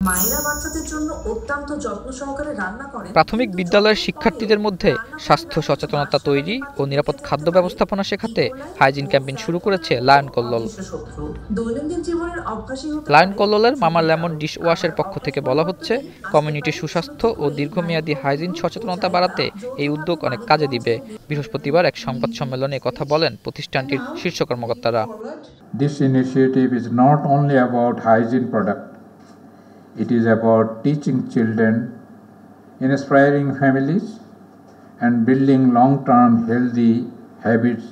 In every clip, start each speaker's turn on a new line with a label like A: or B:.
A: মায়েরা বাচ্চাদের জন্য অত্যন্ত যত্ন সহকারে রান্না করেন।
B: প্রাথমিক বিদ্যালয়ের শিক্ষার্থীদের মধ্যে স্বাস্থ্য সচেতনতা তৈরি ও নিরাপদ খাদ্য ব্যবস্থাপনা শেখাতে হাইজিন ক্যাম্পেইন শুরু করেছে লায়ন কল্লোল।
A: দৈনন্দিন জীবনের অভ্যাসই
B: লায়ন কল্লোলের মামা লেমন ডিশ ওয়াশের পক্ষ থেকে বলা হচ্ছে, কমিউনিটির সুস্বাস্থ্য ও দীর্ঘমেয়াদী হাইজিন সচেতনতা বাড়াতে এই উদ্যোগ অনেক কাজে দিবে। বৃহস্পতিবার এক সংবাদ সম্মেলনে কথা বলেন প্রতিষ্ঠানটির শীর্ষ কর্মকর্তারা।
C: This initiative is not only about hygiene product. It is about teaching children, inspiring families, and building long-term healthy habits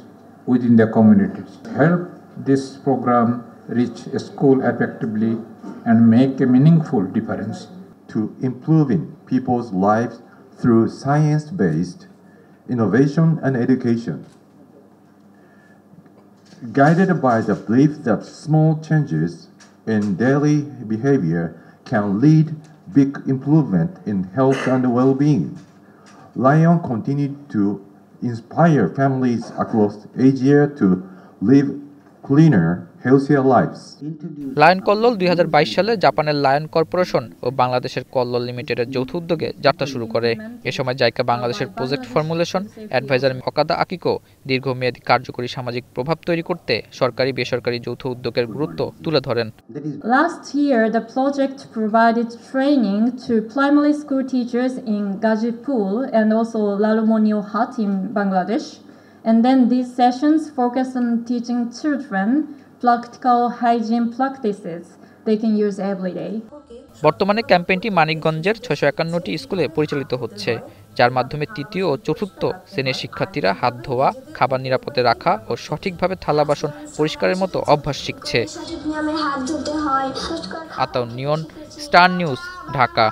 C: within the communities. Help this program reach a school effectively and make a meaningful difference
D: to improving people's lives through science-based innovation and education. Guided by the belief that small changes in daily behavior can lead big improvement in health and well-being, Lion continued to inspire families across Asia to live cleaner, healthier lives.
B: Lion Kallol 2022 সালে জাপানের lion corporation ও বাংলাদেশের কল্লোল লিমিটেডের যৌথ উদ্যোগে যাত্রা শুরু করে। এ সময় জাইকা বাংলাদেশের প্রজেক্ট ফর্মুলেশন অ্যাডভাইজার অকাদা আকিকো দীর্ঘমেয়াদী কার্যকরী সামাজিক প্রভাব তৈরি করতে সরকারি বেসরকারি যৌথ উদ্যোগের গুরুত্ব তুলে ধরেন।
E: Last year, the project provided training to primary school teachers in Gazipur and also Lalumonio Hat in Bangladesh. And then these sessions focus on teaching children practical hygiene practices they can use every day.
B: বর্তমানে ক্যাম্পেইনটি মানিকগঞ্জের 651টি স্কুলে পরিচালিত হচ্ছে, যার মাধ্যমে তৃতীয় ও চতুর্থ শ্রেণীর শিক্ষার্থীরা হাত ধোয়া, খাবার নিরাপদে রাখা ও সঠিকভাবে থালা বাসন পরিষ্কারের মতো অভ্যাস শিখছে। আতাউর নিয়ন, স্টার নিউজ, ঢাকা।